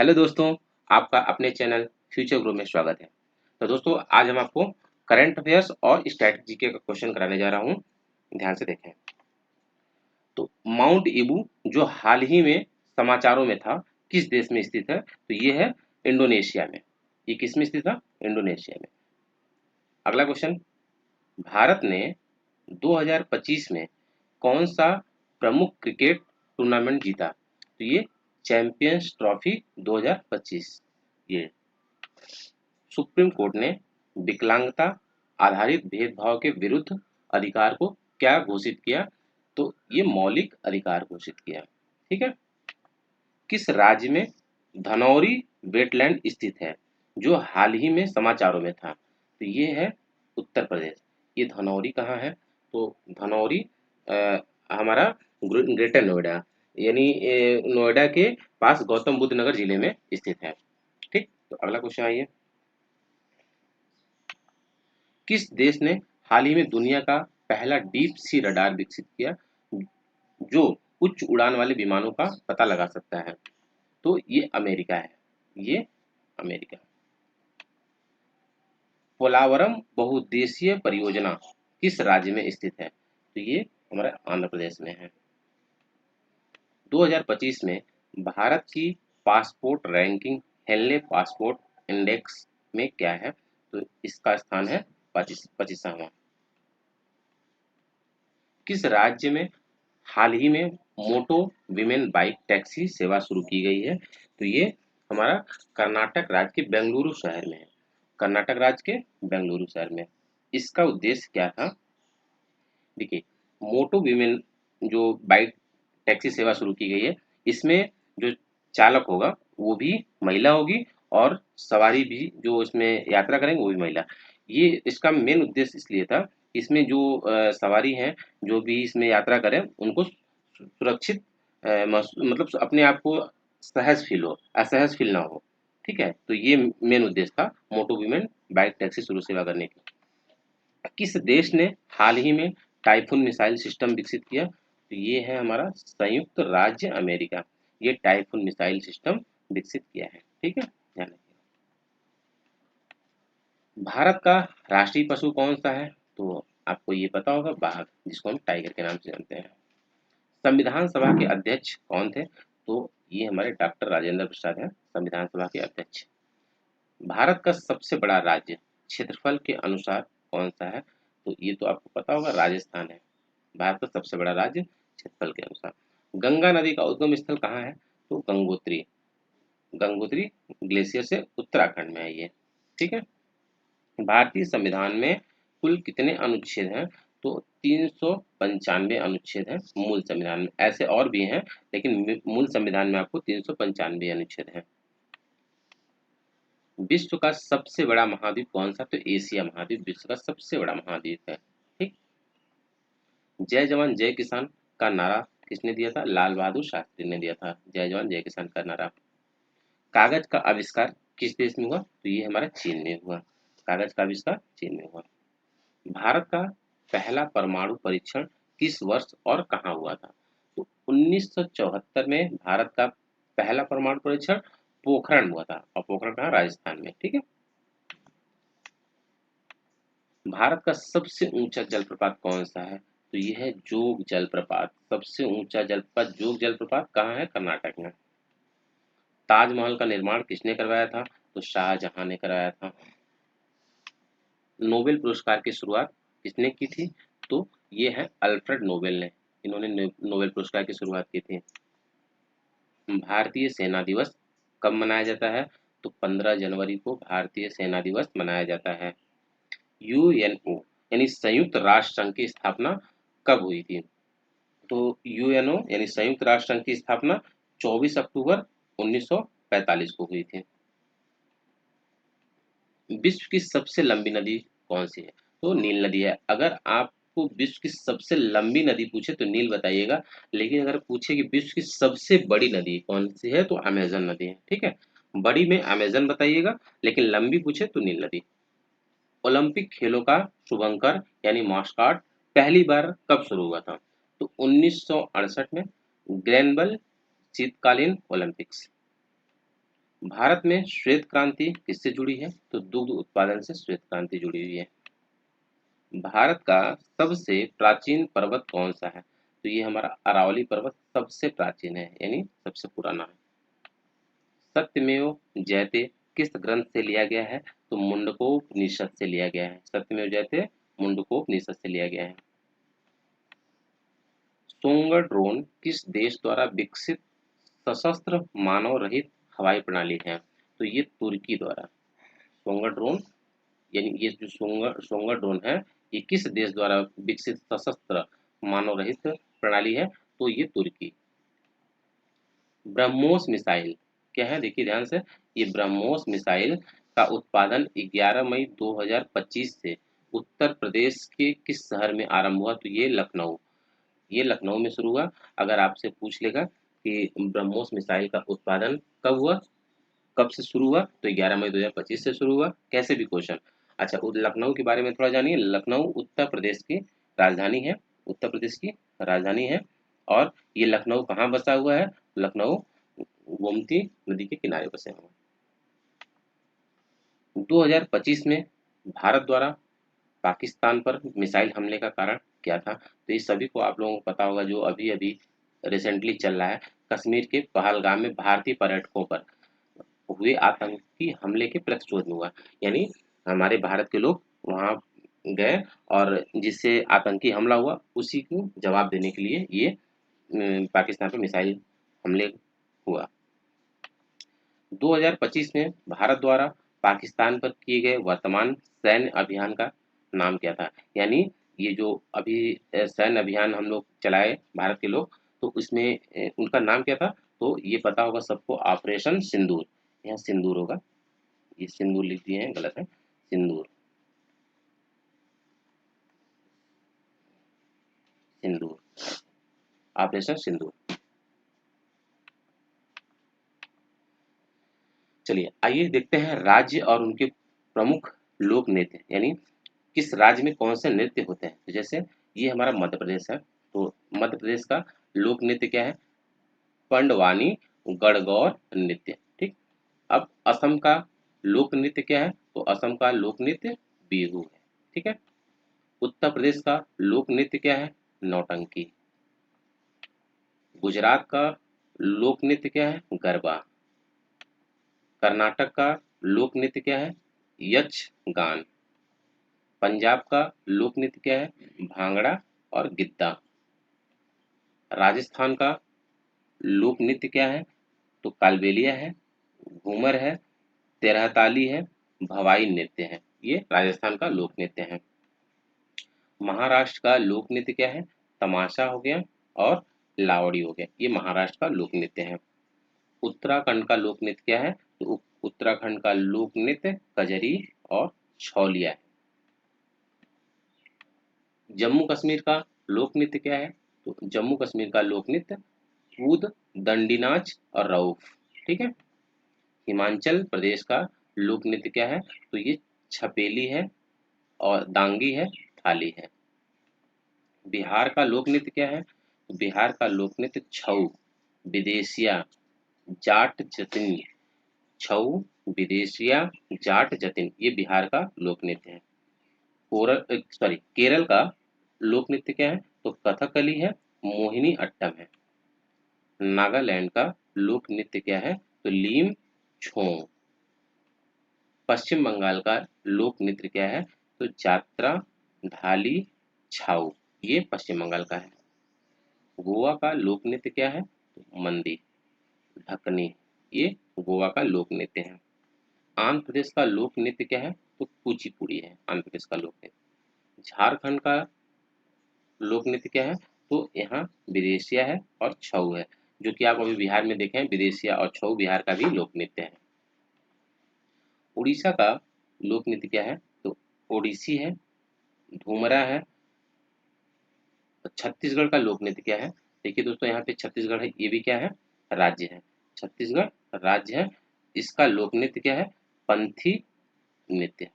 Hello दोस्तों, आपका अपने चैनल फ्यूचर ग्रो में स्वागत है। तो दोस्तों, आज हम आपको करंट अफेयर्स और स्ट्रैटेजी के क्वेश्चन कराने जा रहा हूँ। ध्यान से देखें। तो माउंट ईबू जो हाल ही में समाचारों में था, किस देश में स्थित है? तो ये है इंडोनेशिया में। ये किस में स्थित था? इंडोनेशिया में। अगला क्वेश्चन, भारत ने 2025 में कौन सा प्रमुख क्रिकेट टूर्नामेंट जीता? तो ये चैंपियंस ट्रॉफी 2025। ये सुप्रीम कोर्ट ने विकलांगता आधारित भेदभाव के विरुद्ध अधिकार को क्या घोषित किया? तो ये मौलिक अधिकार घोषित किया। ठीक है। किस राज्य में धनौरी वेटलैंड स्थित है, जो हाल ही में समाचारों में था? तो ये है उत्तर प्रदेश। ये धनौरी कहाँ है? तो धनौरी हमारा ग्रेटर नोएडा, यानी नोएडा के पास गौतम बुद्ध नगर जिले में स्थित है। ठीक। तो अगला क्वेश्चन आइए, किस देश ने हाल ही में दुनिया का पहला डीप सी रडार विकसित किया, जो उच्च उड़ान वाले विमानों का पता लगा सकता है? तो ये अमेरिका है। ये अमेरिका। पोलावरम बहुउद्देशीय परियोजना किस राज्य में स्थित है? तो ये हमारे आंध्र प्रदेश में है। 2025 में भारत की passport ranking Henley passport index में क्या है? तो इसका स्थान है 25वां। किस राज्य में हाल ही में मोटो विमेन बाइक टैक्सी सेवा शुरू की गई है? तो ये हमारा कर्नाटक राज्य के बेंगलुरु शहर में है। कर्नाटक राज्य के बेंगलुरु शहर में। इसका उद्देश्य क्या था? देखिए, मोटो विमेन जो बाइक टैक्सी सेवा शुरू की गई है, इसमें जो चालक होगा वो भी महिला होगी, और सवारी भी जो इसमें यात्रा करेंगे वो भी महिला। ये इसका मेन उद्देश्य इसलिए था, इसमें जो सवारी हैं, जो भी इसमें यात्रा करें, उनको सुरक्षित मतलब अपने आप को सहज फील हो, असहज फील ना हो। ठीक है। तो ये मेन उद्देश्य था मोटो विमेन बाइक टैक्सी शुरू सेवा करने की। किस देश ने हाल ही में टाइफून मिसाइल सिस्टम विकसित किया? तो ये है हमारा संयुक्त राज्य अमेरिका। ये टाइफून मिसाइल सिस्टम विकसित किया है। ठीक है, ध्यान रखिए। भारत का राष्ट्रीय पशु कौन सा है? तो आपको ये पता होगा, बाघ, जिसको हम टाइगर के नाम से जानते हैं। संविधान सभा के अध्यक्ष कौन थे? तो ये हमारे डॉक्टर राजेंद्र प्रसाद हैं, संविधान सभा के अध्यक्ष। भारत का सबसे बड़ा राज्य क्षेत्रफल के अनुसार कौन सा है? तो ये तो आपको पता होगा, राजस्थान है भारत का सबसे बड़ा राज्य क्षेत्रफल के अनुसार। गंगा नदी का उद्गम स्थल कहाँ है? तो गंगोत्री। गंगोत्री ग्लेशियर से उत्तराखंड में है ये। ठीक है। भारतीय संविधान में कुल कितने अनुच्छेद हैं? तो 395 अनुच्छेद हैं मूल संविधान में। ऐसे और भी हैं, लेकिन मूल संविधान में आपको 395 अनुच्छेद हैं। विश्व का सबसे बड़ा महाद्वीप कौन सा? तो एशिया महाद्वीप विश्व का सबसे बड़ा महाद्वीप है। ठीक। जय जवान जय किसान का नारा किसने दिया था? लाल बहादुर शास्त्री ने दिया था जय जवान जय किसान का नारा। कागज का आविष्कार किस देश में हुआ? तो ये हमारा चीन में हुआ। कागज का आविष्कार चीन में हुआ। भारत का पहला परमाणु परीक्षण किस वर्ष और कहाँ हुआ था? तो 1974 में भारत का पहला परमाणु परीक्षण पोखरण में हुआ था, और पोखरण कहाँ? राजस्थान में। ठीक है। भारत का सबसे ऊंचा जलप्रपात कौन सा है? तो ये है जोग जलप्रपात। सबसे ऊंचा जलप्रपात जोग जलप्रपात कहाँ है? कर्नाटक में। ताजमहल का निर्माण किसने करवाया था? तो शाहजहां ने कराया था। नोबेल पुरस्कार की शुरुआत किसने की थी? तो ये है अल्फ्रेड नोबेल ने। इन्होंने नोबेल पुरस्कार की शुरुआत की थी। भारतीय सेना दिवस कब मनाया जाता है? तो 15 जनवरी को भारतीय सेना दिवस मनाया जाता है। यूएनओ यानी संयुक्त राष्ट्र संघ की स्थापना कब हुई थी? तो यूएनओ यानी संयुक्त राष्ट्र संघ की स्थापना 24 अक्टूबर 1945 को हुई थी। विश्व की सबसे लंबी नदी कौन सी है? तो नील नदी है। अगर आपको विश्व की सबसे लंबी नदी पूछे तो नील बताइएगा, लेकिन अगर पूछे कि विश्व की सबसे बड़ी नदी कौन सी है, तो अमेजन नदी है। ठीक है। बड़ी में अमेजन बताइएगा, लेकिन लंबी पूछे तो नील नदी। ओलंपिक खेलों का शुभंकर यानी मास्कॉट पहली बार कब शुरू हुआ था? तो 1968 में। ग्रेनबल शीतकालीन ओलंपिक्स। भारत में श्वेत क्रांति किससे जुड़ी है? तो दुग्ध उत्पादन से श्वेत क्रांति जुड़ी हुई है। भारत का सबसे प्राचीन पर्वत कौन सा है? तो ये हमारा अरावली पर्वत सबसे प्राचीन है, यानी सबसे पुराना है। सत्यमेव जयते किस ग्रंथ से लिया गया है? तो मुंडकोपनिषद से लिया गया है। सत्यमेव जयते मुंडकोपनिषद से लिया गया है। सोंगर ड्रोन किस देश द्वारा विकसित सशस्त्र मानव रहित हवाई प्रणाली है? तो ये तुर्की द्वारा। सोंगर ड्रोन यानी ये जो सोंगर ड्रोन है, ये किस देश द्वारा विकसित सशस्त्र मानव रहित प्रणाली है? तो ये तुर्की। ब्रह्मोस मिसाइल क्या है? देखिए ध्यान से, ये ब्रह्मोस मिसाइल का उत्पादन 11 मई 2025 से उत्तर प्रदेश के किस शहर में आरंभ हुआ? तो ये लखनऊ। ये लखनऊ में शुरू हुआ। अगर आपसे पूछ लेगा कि ब्रह्मोस मिसाइल का उत्पादन कब हुआ, कब से शुरू हुआ? तो 11 मई 2025 से शुरू हुआ, कैसे भी क्वेश्चन। अच्छा, लखनऊ के बारे में थोड़ा जानिए। लखनऊ उत्तर प्रदेश की राजधानी है, उत्तर प्रदेश की राजधानी है। और ये लखनऊ कहाँ बसा हुआ है? लखनऊ गोमती नदी के किनारे बसे हुए हैं। 2025 में भारत द्वारा पाकिस्तान पर मिसाइल हमले का कारण क्या था? तो ये सभी को आप लोगों को पता होगा, जो अभी अभी रिसेंटली चल रहा है, कश्मीर के पहलगाम में भारतीय पर्यटकों पर हुए आतंकी हमले के प्रतिशोध में हुआ। यानी हमारे भारत के लोग वहाँ गए और जिससे आतंकी हमला हुआ, उसी को जवाब देने के लिए ये पाकिस्तान पर मिसाइल हमले हुआ। 2025 में भारत द्वारा पाकिस्तान पर किए गए वर्तमान सैन्य अभियान का नाम क्या था? यानी ये जो अभी सैन्य अभियान हम लोग चलाए भारत के लोग, तो उसमें उनका नाम क्या था? तो ये पता होगा सबको, ऑपरेशन सिंदूर। यहाँ सिंदूर होगा, ये सिंदूर लिख दिए हैं, गलत है, सिंदूर। सिंदूर, ऑपरेशन सिंदूर। चलिए आइए देखते हैं राज्य और उनके प्रमुख लोक नृत्य, यानी किस राज्य में कौन से नृत्य होते हैं। तो जैसे ये हमारा मध्य प्रदेश है, तो मध्य प्रदेश का लोक नृत्य क्या है? पंडवानी गणगौर नृत्य। ठीक। अब असम का लोक नृत्य क्या है? तो असम का लोक नृत्य बिहू है। ठीक है। उत्तर प्रदेश का लोक नृत्य क्या है? नौटंकी। गुजरात का लोक नृत्य क्या है? गरबा। कर्नाटक का लोक नृत्य क्या है? यक्षगान। पंजाब का लोक नृत्य क्या है? भांगड़ा और गिद्दा। राजस्थान का लोक नृत्य क्या है? तो कालबेलिया है, घूमर है, तेरहताली है, भवाई नृत्य है। ये राजस्थान का लोक नृत्य है। महाराष्ट्र का लोक नृत्य क्या है? तमाशा हो गया और लावड़ी हो गया। ये महाराष्ट्र का लोक नृत्य है। उत्तराखंड का लोक नृत्य क्या है? तो उत्तराखंड का लोक नृत्य कजरी और छौलिया है। जम्मू कश्मीर का लोक नृत्य क्या है? तो जम्मू कश्मीर का लोक नृत्य कूद, दंडी नाच और रऊफ। ठीक है। हिमाचल प्रदेश का लोक नृत्य क्या है? तो ये छपेली है और दांगी है, थाली है। बिहार का लोक नृत्य क्या है? तो बिहार का लोक नृत्य छऊ, विदेशिया, जाट जतिन। छऊ, विदेशिया, जाट जतिन, ये बिहार का लोक नृत्य है। केरल का लोक नृत्य क्या है? तो कथकली है, मोहिनी अट्टम है। नागालैंड का लोक नृत्य क्या है? तो लीम छोंग। पश्चिम बंगाल का लोक नृत्य क्या है? तो जात्रा, धाली, छाऊ, ये पश्चिम बंगाल का है। गोवा का लोक नृत्य क्या है? तो मंदी, ढकनी, ये गोवा का लोक नृत्य है। आंध्र प्रदेश का लोक नृत्य क्या है? तो कुचिपुड़ी है आंध्र प्रदेश का लोक नृत्य। झारखंड का लोक नृत्य क्या है? तो यहाँ विदेशिया है और छऊ है, जो कि आप अभी बिहार में देखें, विदेशिया और छऊ बिहार का भी लोक नृत्य है। उड़ीसा का लोक नृत्य क्या है? तो ओडिसी है, घूमरा है। छत्तीसगढ़ का लोक नृत्य क्या है? देखिए दोस्तों, यहाँ पे छत्तीसगढ़ है, ये भी क्या है? राज्य है। छत्तीसगढ़ राज्य है। इसका लोक नृत्य क्या है? पंथी नृत्य।